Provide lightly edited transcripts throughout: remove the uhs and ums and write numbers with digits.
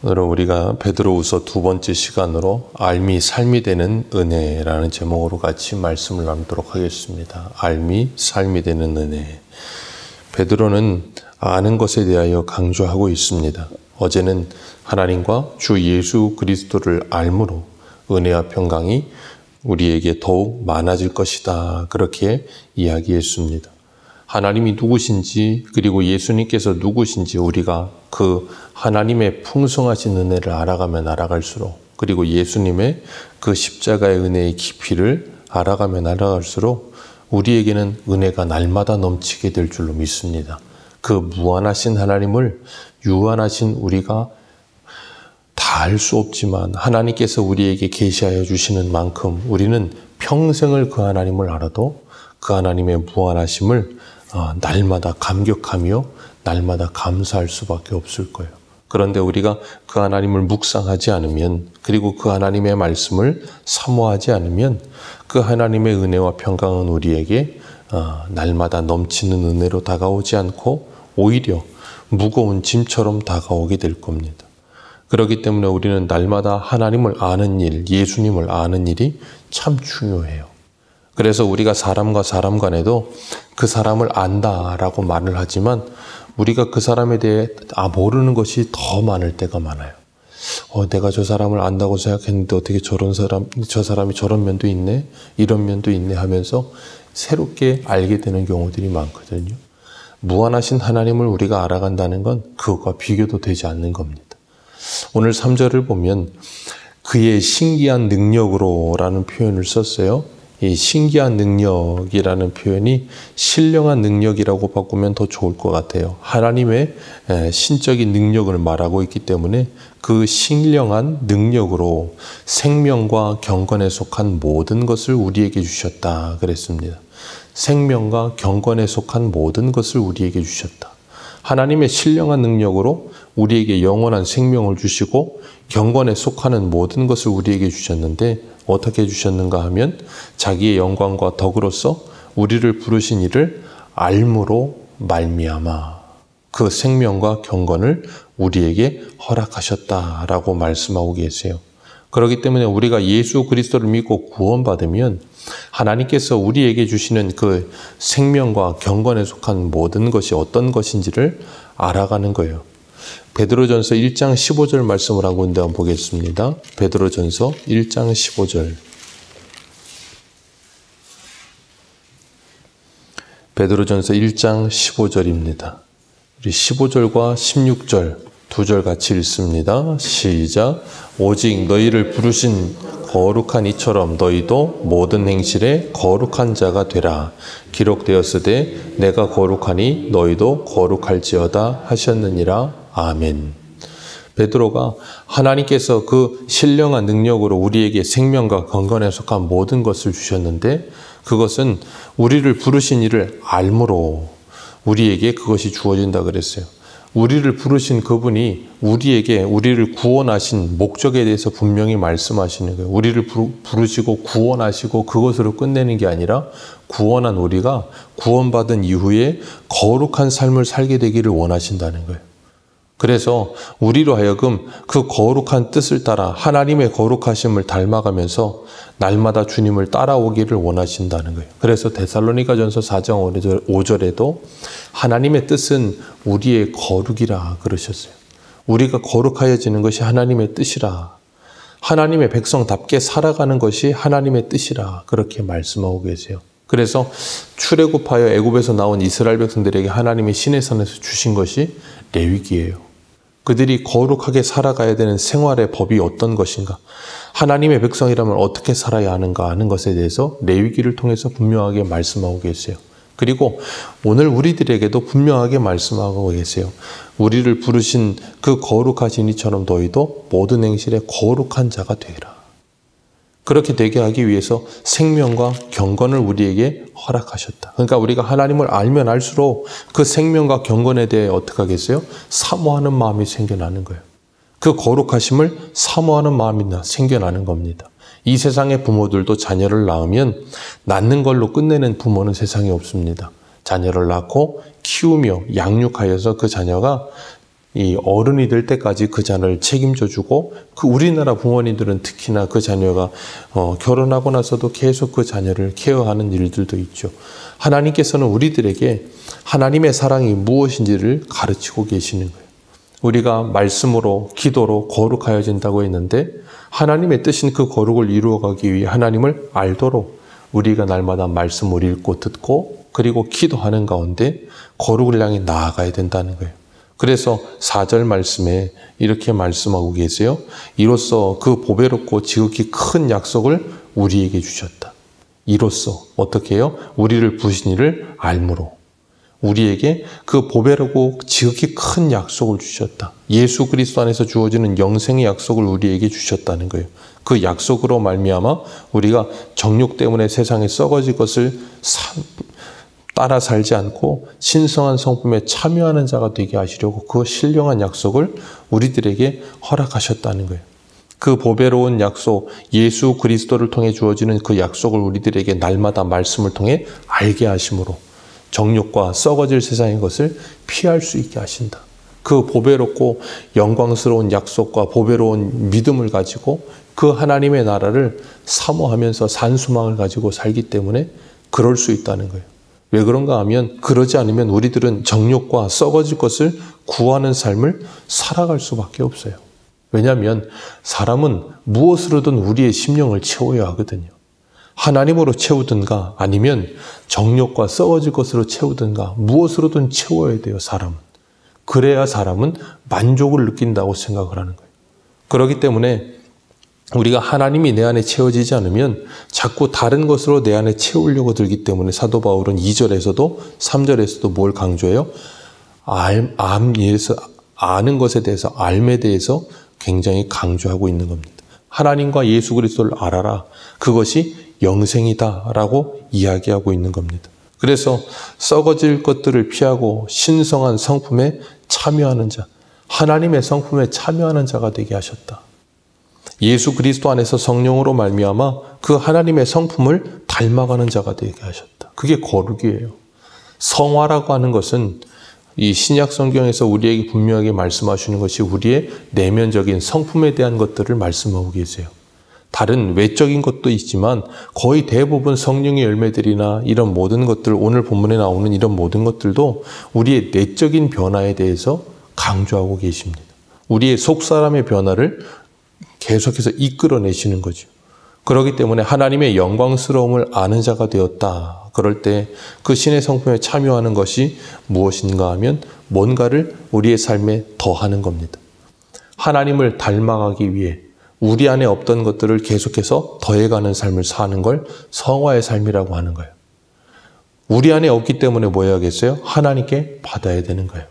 오늘은 우리가 베드로후서 두 번째 시간으로 알미 삶이 되는 은혜라는 제목으로 같이 말씀을 나누도록 하겠습니다. 알미 삶이 되는 은혜. 베드로는 아는 것에 대하여 강조하고 있습니다. 어제는 하나님과 주 예수 그리스도를 알므로 은혜와 평강이 우리에게 더욱 많아질 것이다. 그렇게 이야기했습니다. 하나님이 누구신지 그리고 예수님께서 누구신지 우리가 그 하나님의 풍성하신 은혜를 알아가면 알아갈수록 그리고 예수님의 그 십자가의 은혜의 깊이를 알아가면 알아갈수록 우리에게는 은혜가 날마다 넘치게 될 줄로 믿습니다. 그 무한하신 하나님을 유한하신 우리가 다 알 수 없지만 하나님께서 우리에게 계시하여 주시는 만큼 우리는 평생을 그 하나님을 알아도 그 하나님의 무한하심을 날마다 감격하며 날마다 감사할 수밖에 없을 거예요. 그런데 우리가 그 하나님을 묵상하지 않으면 그리고 그 하나님의 말씀을 사모하지 않으면 그 하나님의 은혜와 평강은 우리에게 날마다 넘치는 은혜로 다가오지 않고 오히려 무거운 짐처럼 다가오게 될 겁니다. 그렇기 때문에 우리는 날마다 하나님을 아는 일, 예수님을 아는 일이 참 중요해요. 그래서 우리가 사람과 사람 간에도 그 사람을 안다라고 말을 하지만 우리가 그 사람에 대해 모르는 것이 더 많을 때가 많아요. 내가 저 사람을 안다고 생각했는데 어떻게 저 사람이 저런 면도 있네, 이런 면도 있네 하면서 새롭게 알게 되는 경우들이 많거든요. 무한하신 하나님을 우리가 알아간다는 건 그것과 비교도 되지 않는 겁니다. 오늘 3절을 보면 그의 신기한 능력으로라는 표현을 썼어요. 이 신기한 능력이라는 표현이 신령한 능력이라고 바꾸면 더 좋을 것 같아요. 하나님의 신적인 능력을 말하고 있기 때문에 그 신령한 능력으로 생명과 경건에 속한 모든 것을 우리에게 주셨다 그랬습니다. 생명과 경건에 속한 모든 것을 우리에게 주셨다. 하나님의 신령한 능력으로 우리에게 영원한 생명을 주시고 경건에 속하는 모든 것을 우리에게 주셨는데 어떻게 주셨는가 하면 자기의 영광과 덕으로서 우리를 부르신 이를 알므로 말미암아 그 생명과 경건을 우리에게 허락하셨다라고 말씀하고 계세요. 그렇기 때문에 우리가 예수 그리스도를 믿고 구원받으면 하나님께서 우리에게 주시는 그 생명과 경건에 속한 모든 것이 어떤 것인지를 알아가는 거예요. 베드로전서 1장 15절 말씀을 하고 있는데 한번 보겠습니다. 베드로전서 1장 15절. 베드로전서 1장 15절입니다. 우리 15절과 16절 두 절 같이 읽습니다. 시작. 오직 너희를 부르신 거룩한 이처럼 너희도 모든 행실에 거룩한 자가 되라. 기록되었으되 내가 거룩하니 너희도 거룩할지어다 하셨느니라. 아멘. 베드로가 하나님께서 그 신령한 능력으로 우리에게 생명과 경건에 속한 모든 것을 주셨는데 그것은 우리를 부르신 이를 알므로 우리에게 그것이 주어진다 그랬어요. 우리를 부르신 그분이 우리를 구원하신 목적에 대해서 분명히 말씀하시는 거예요. 우리를 부르시고 구원하시고 그것으로 끝내는 게 아니라 구원한 우리가 구원받은 이후에 거룩한 삶을 살게 되기를 원하신다는 거예요. 그래서 우리로 하여금 그 거룩한 뜻을 따라 하나님의 거룩하심을 닮아가면서 날마다 주님을 따라오기를 원하신다는 거예요. 그래서 데살로니가전서 4장 5절에도 하나님의 뜻은 우리의 거룩이라 그러셨어요. 우리가 거룩하여지는 것이 하나님의 뜻이라. 하나님의 백성답게 살아가는 것이 하나님의 뜻이라 그렇게 말씀하고 계세요. 그래서 출애굽하여 애굽에서 나온 이스라엘 백성들에게 하나님이 시내산에서 주신 것이 레위기예요. 그들이 거룩하게 살아가야 되는 생활의 법이 어떤 것인가, 하나님의 백성이라면 어떻게 살아야 하는가 하는 것에 대해서 레위기를 통해서 분명하게 말씀하고 계세요. 그리고 오늘 우리들에게도 분명하게 말씀하고 계세요. 우리를 부르신 그 거룩하신 이처럼 너희도 모든 행실에 거룩한 자가 되라. 그렇게 되게 하기 위해서 생명과 경건을 우리에게 허락하셨다. 그러니까 우리가 하나님을 알면 알수록 그 생명과 경건에 대해 어떻게 하겠어요? 사모하는 마음이 생겨나는 거예요. 그 거룩하심을 사모하는 마음이 생겨나는 겁니다. 이 세상의 부모들도 자녀를 낳으면 낳는 걸로 끝내는 부모는 세상에 없습니다. 자녀를 낳고 키우며 양육하여서 그 자녀가 이 어른이 될 때까지 그 자녀를 책임져 주고, 그 우리나라 부모님들은 특히나 그 자녀가 결혼하고 나서도 계속 그 자녀를 케어하는 일들도 있죠. 하나님께서는 우리들에게 하나님의 사랑이 무엇인지를 가르치고 계시는 거예요. 우리가 말씀으로, 기도로 거룩하여진다고 했는데, 하나님의 뜻인 그 거룩을 이루어가기 위해 하나님을 알도록 우리가 날마다 말씀을 읽고 듣고, 그리고 기도하는 가운데 거룩을 향해 나아가야 된다는 거예요. 그래서 4절 말씀에 이렇게 말씀하고 계세요. 이로써 그 보배롭고 지극히 큰 약속을 우리에게 주셨다. 이로써 어떻게 해요? 우리를 부신 이를 알므로 우리에게 그 보배롭고 지극히 큰 약속을 주셨다. 예수 그리스도 안에서 주어지는 영생의 약속을 우리에게 주셨다는 거예요. 그 약속으로 말미암아 우리가 정욕 때문에 세상에 썩어질 것을 따라 살지 않고 신성한 성품에 참여하는 자가 되게 하시려고 그 신령한 약속을 우리들에게 허락하셨다는 거예요. 그 보배로운 약속, 예수 그리스도를 통해 주어지는 그 약속을 우리들에게 날마다 말씀을 통해 알게 하심으로 정욕과 썩어질 세상의 것을 피할 수 있게 하신다. 그 보배롭고 영광스러운 약속과 보배로운 믿음을 가지고 그 하나님의 나라를 사모하면서 산수망을 가지고 살기 때문에 그럴 수 있다는 거예요. 왜 그런가 하면, 그러지 않으면 우리들은 정욕과 썩어질 것을 구하는 삶을 살아갈 수밖에 없어요. 왜냐하면 사람은 무엇으로든 우리의 심령을 채워야 하거든요. 하나님으로 채우든가 아니면 정욕과 썩어질 것으로 채우든가 무엇으로든 채워야 돼요, 사람은. 그래야 사람은 만족을 느낀다고 생각을 하는 거예요. 그렇기 때문에 우리가 하나님이 내 안에 채워지지 않으면 자꾸 다른 것으로 내 안에 채우려고 들기 때문에 사도 바울은 2절에서도 3절에서도 뭘 강조해요? 아는 것에 대해서, 알에 대해서 굉장히 강조하고 있는 겁니다. 하나님과 예수 그리스도를 알아라. 그것이 영생이다 라고 이야기하고 있는 겁니다. 그래서 썩어질 것들을 피하고 신성한 성품에 참여하는 자, 하나님의 성품에 참여하는 자가 되게 하셨다. 예수 그리스도 안에서 성령으로 말미암아 그 하나님의 성품을 닮아가는 자가 되게 하셨다. 그게 거룩이에요. 성화라고 하는 것은 이 신약 성경에서 우리에게 분명하게 말씀하시는 것이 우리의 내면적인 성품에 대한 것들을 말씀하고 계세요. 다른 외적인 것도 있지만 거의 대부분 성령의 열매들이나 이런 모든 것들, 오늘 본문에 나오는 이런 모든 것들도 우리의 내적인 변화에 대해서 강조하고 계십니다. 우리의 속사람의 변화를 계속해서 이끌어내시는 거죠. 그렇기 때문에 하나님의 영광스러움을 아는 자가 되었다. 그럴 때 그 신의 성품에 참여하는 것이 무엇인가 하면 뭔가를 우리의 삶에 더하는 겁니다. 하나님을 닮아가기 위해 우리 안에 없던 것들을 계속해서 더해가는 삶을 사는 걸 성화의 삶이라고 하는 거예요. 우리 안에 없기 때문에 뭐 해야겠어요? 하나님께 받아야 되는 거예요.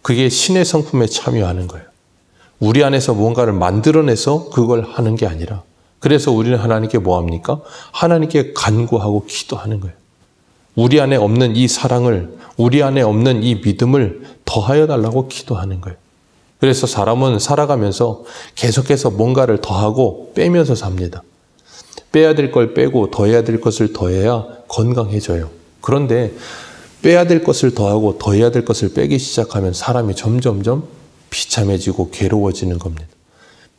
그게 신의 성품에 참여하는 거예요. 우리 안에서 뭔가를 만들어내서 그걸 하는 게 아니라, 그래서 우리는 하나님께 뭐 합니까? 하나님께 간구하고 기도하는 거예요. 우리 안에 없는 이 사랑을, 우리 안에 없는 이 믿음을 더하여 달라고 기도하는 거예요. 그래서 사람은 살아가면서 계속해서 뭔가를 더하고 빼면서 삽니다. 빼야 될 걸 빼고 더해야 될 것을 더해야 건강해져요. 그런데 빼야 될 것을 더하고 더해야 될 것을 빼기 시작하면 사람이 점점점 비참해지고 괴로워지는 겁니다.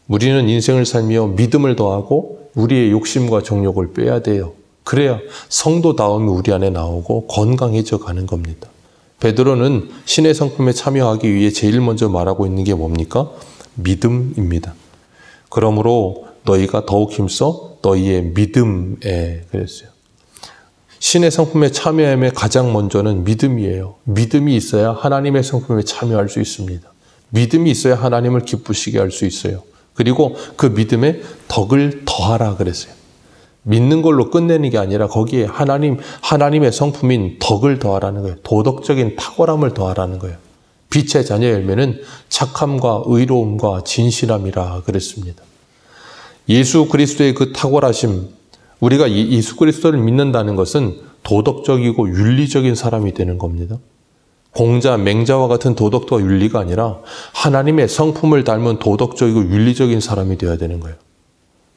우리는 인생을 살며 믿음을 더하고 우리의 욕심과 정욕을 빼야 돼요. 그래야 성도다움이 우리 안에 나오고 건강해져 가는 겁니다. 베드로는 신의 성품에 참여하기 위해 제일 먼저 말하고 있는 게 뭡니까? 믿음입니다. 그러므로 너희가 더욱 힘써 너희의 믿음에, 그랬어요. 신의 성품에 참여함의 가장 먼저는 믿음이에요. 믿음이 있어야 하나님의 성품에 참여할 수 있습니다. 믿음이 있어야 하나님을 기쁘시게 할 수 있어요. 그리고 그 믿음에 덕을 더하라 그랬어요. 믿는 걸로 끝내는 게 아니라 거기에 하나님의 성품인 덕을 더하라는 거예요. 도덕적인 탁월함을 더하라는 거예요. 빛의 자녀 열매는 착함과 의로움과 진실함이라 그랬습니다. 예수 그리스도의 그 탁월하심, 우리가 예수 그리스도를 믿는다는 것은 도덕적이고 윤리적인 사람이 되는 겁니다. 공자, 맹자와 같은 도덕과 윤리가 아니라 하나님의 성품을 닮은 도덕적이고 윤리적인 사람이 되어야 되는 거예요.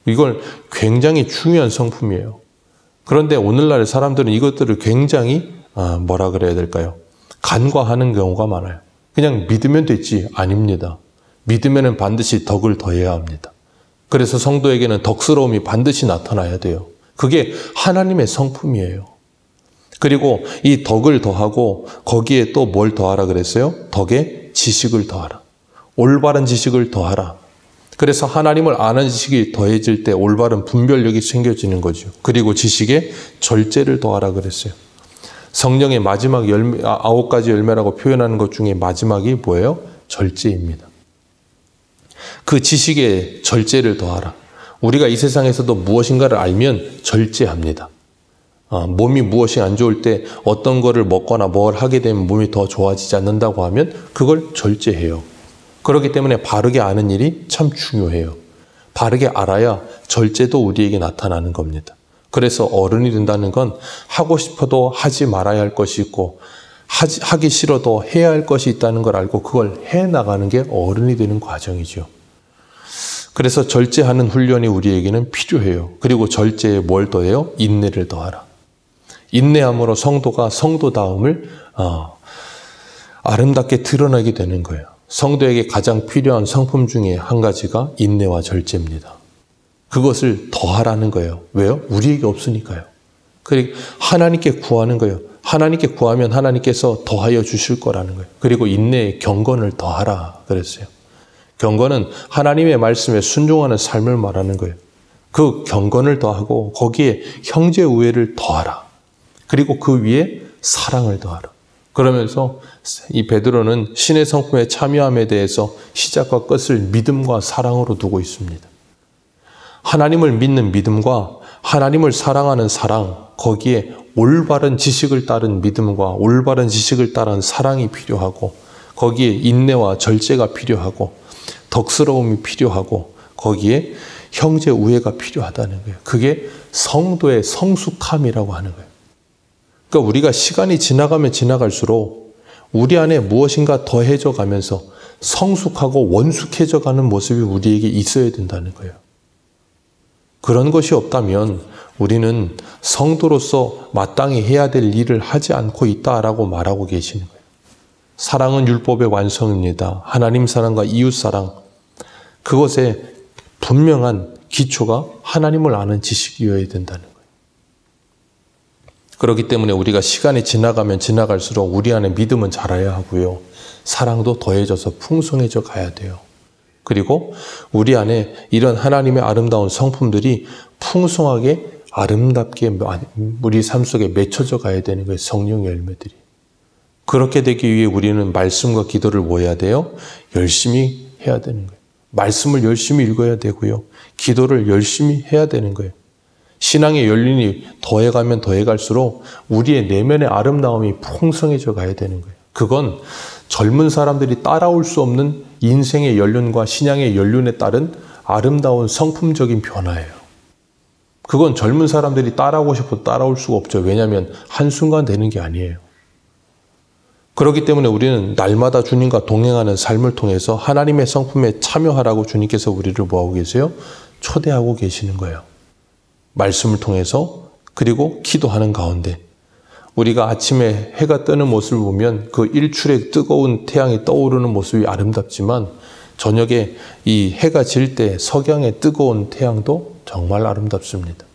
이걸 굉장히 중요한 성품이에요. 그런데 오늘날 사람들은 이것들을 굉장히 뭐라 그래야 될까요? 간과하는 경우가 많아요. 그냥 믿으면 됐지. 아닙니다. 믿으면 반드시 덕을 더해야 합니다. 그래서 성도에게는 덕스러움이 반드시 나타나야 돼요. 그게 하나님의 성품이에요. 그리고 이 덕을 더하고 거기에 또 뭘 더하라 그랬어요? 덕에 지식을 더하라. 올바른 지식을 더하라. 그래서 하나님을 아는 지식이 더해질 때 올바른 분별력이 생겨지는 거죠. 그리고 지식에 절제를 더하라 그랬어요. 성령의 마지막 9가지 열매라고 표현하는 것 중에 마지막이 뭐예요? 절제입니다. 그 지식에 절제를 더하라. 우리가 이 세상에서도 무엇인가를 알면 절제합니다. 몸이 무엇이 안 좋을 때 어떤 거를 먹거나 뭘 하게 되면 몸이 더 좋아지지 않는다고 하면 그걸 절제해요. 그렇기 때문에 바르게 아는 일이 참 중요해요. 바르게 알아야 절제도 우리에게 나타나는 겁니다. 그래서 어른이 된다는 건 하고 싶어도 하지 말아야 할 것이 있고 하기 싫어도 해야 할 것이 있다는 걸 알고 그걸 해나가는 게 어른이 되는 과정이죠. 그래서 절제하는 훈련이 우리에게는 필요해요. 그리고 절제에 뭘 더해요? 인내를 더하라. 인내함으로 성도가 성도다움을 아름답게 드러나게 되는 거예요. 성도에게 가장 필요한 성품 중에 한 가지가 인내와 절제입니다. 그것을 더하라는 거예요. 왜요? 우리에게 없으니까요. 그리고 하나님께 구하는 거예요. 하나님께 구하면 하나님께서 더하여 주실 거라는 거예요. 그리고 인내에 경건을 더하라 그랬어요. 경건은 하나님의 말씀에 순종하는 삶을 말하는 거예요. 그 경건을 더하고 거기에 형제 우애를 더하라. 그리고 그 위에 사랑을 더하라. 그러면서 이 베드로는 신의 성품에 참여함에 대해서 시작과 끝을 믿음과 사랑으로 두고 있습니다. 하나님을 믿는 믿음과 하나님을 사랑하는 사랑, 거기에 올바른 지식을 따른 믿음과 올바른 지식을 따른 사랑이 필요하고 거기에 인내와 절제가 필요하고 덕스러움이 필요하고 거기에 형제 우애가 필요하다는 거예요. 그게 성도의 성숙함이라고 하는 거예요. 그러니까 우리가 시간이 지나가면 지나갈수록 우리 안에 무엇인가 더해져 가면서 성숙하고 원숙해져 가는 모습이 우리에게 있어야 된다는 거예요. 그런 것이 없다면 우리는 성도로서 마땅히 해야 될 일을 하지 않고 있다라고 말하고 계시는 거예요. 사랑은 율법의 완성입니다. 하나님 사랑과 이웃 사랑. 그것에 분명한 기초가 하나님을 아는 지식이어야 된다는 거예요. 그렇기 때문에 우리가 시간이 지나가면 지나갈수록 우리 안에 믿음은 자라야 하고요. 사랑도 더해져서 풍성해져 가야 돼요. 그리고 우리 안에 이런 하나님의 아름다운 성품들이 풍성하게 아름답게 우리 삶 속에 맺혀져 가야 되는 거예요. 성령의 열매들이. 그렇게 되기 위해 우리는 말씀과 기도를 뭐 해야 돼요? 열심히 해야 되는 거예요. 말씀을 열심히 읽어야 되고요. 기도를 열심히 해야 되는 거예요. 신앙의 연륜이 더해가면 더해갈수록 우리의 내면의 아름다움이 풍성해져 가야 되는 거예요. 그건 젊은 사람들이 따라올 수 없는 인생의 연륜과 신앙의 연륜에 따른 아름다운 성품적인 변화예요. 그건 젊은 사람들이 따라오고 싶어도 따라올 수가 없죠. 왜냐하면 한순간 되는 게 아니에요. 그렇기 때문에 우리는 날마다 주님과 동행하는 삶을 통해서 하나님의 성품에 참여하라고 주님께서 우리를 뭐하고 계세요? 초대하고 계시는 거예요. 말씀을 통해서 그리고 기도하는 가운데 우리가 아침에 해가 뜨는 모습을 보면 그 일출의 뜨거운 태양이 떠오르는 모습이 아름답지만 저녁에 이 해가 질 때 석양의 뜨거운 태양도 정말 아름답습니다.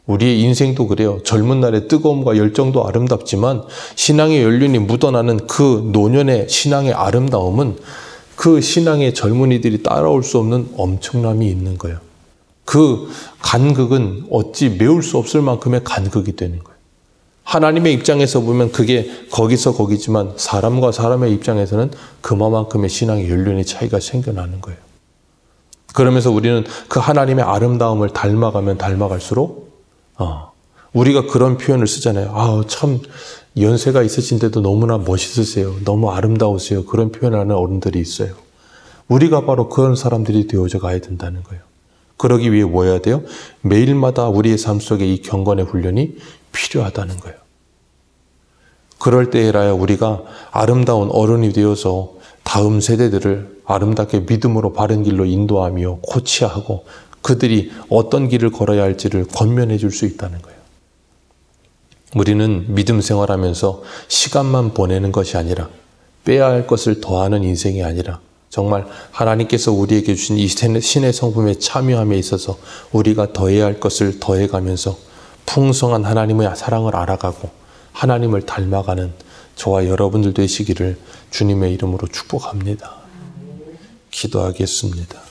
우리의 인생도 그래요. 젊은 날의 뜨거움과 열정도 아름답지만 신앙의 연륜이 묻어나는 그 노년의 신앙의 아름다움은 그 신앙의 젊은이들이 따라올 수 없는 엄청남이 있는 거예요. 그 간극은 어찌 메울 수 없을 만큼의 간극이 되는 거예요. 하나님의 입장에서 보면 그게 거기서 거기지만 사람과 사람의 입장에서는 그만큼의 신앙의 연륜의 차이가 생겨나는 거예요. 그러면서 우리는 그 하나님의 아름다움을 닮아가면 닮아갈수록 우리가 그런 표현을 쓰잖아요. 참 연세가 있으신데도 너무나 멋있으세요. 너무 아름다우세요. 그런 표현을 하는 어른들이 있어요. 우리가 바로 그런 사람들이 되어져 가야 된다는 거예요. 그러기 위해 뭐 해야 돼요? 매일마다 우리의 삶 속에 이 경건의 훈련이 필요하다는 거예요. 그럴 때에라야 우리가 아름다운 어른이 되어서 다음 세대들을 아름답게 믿음으로 바른 길로 인도하며 코치하고 그들이 어떤 길을 걸어야 할지를 권면해 줄 수 있다는 거예요. 우리는 믿음 생활하면서 시간만 보내는 것이 아니라 빼야 할 것을 더하는 인생이 아니라 정말 하나님께서 우리에게 주신 이 신의 성품에 참여함에 있어서 우리가 더해야 할 것을 더해가면서 풍성한 하나님의 사랑을 알아가고 하나님을 닮아가는 저와 여러분들 되시기를 주님의 이름으로 축복합니다. 기도하겠습니다.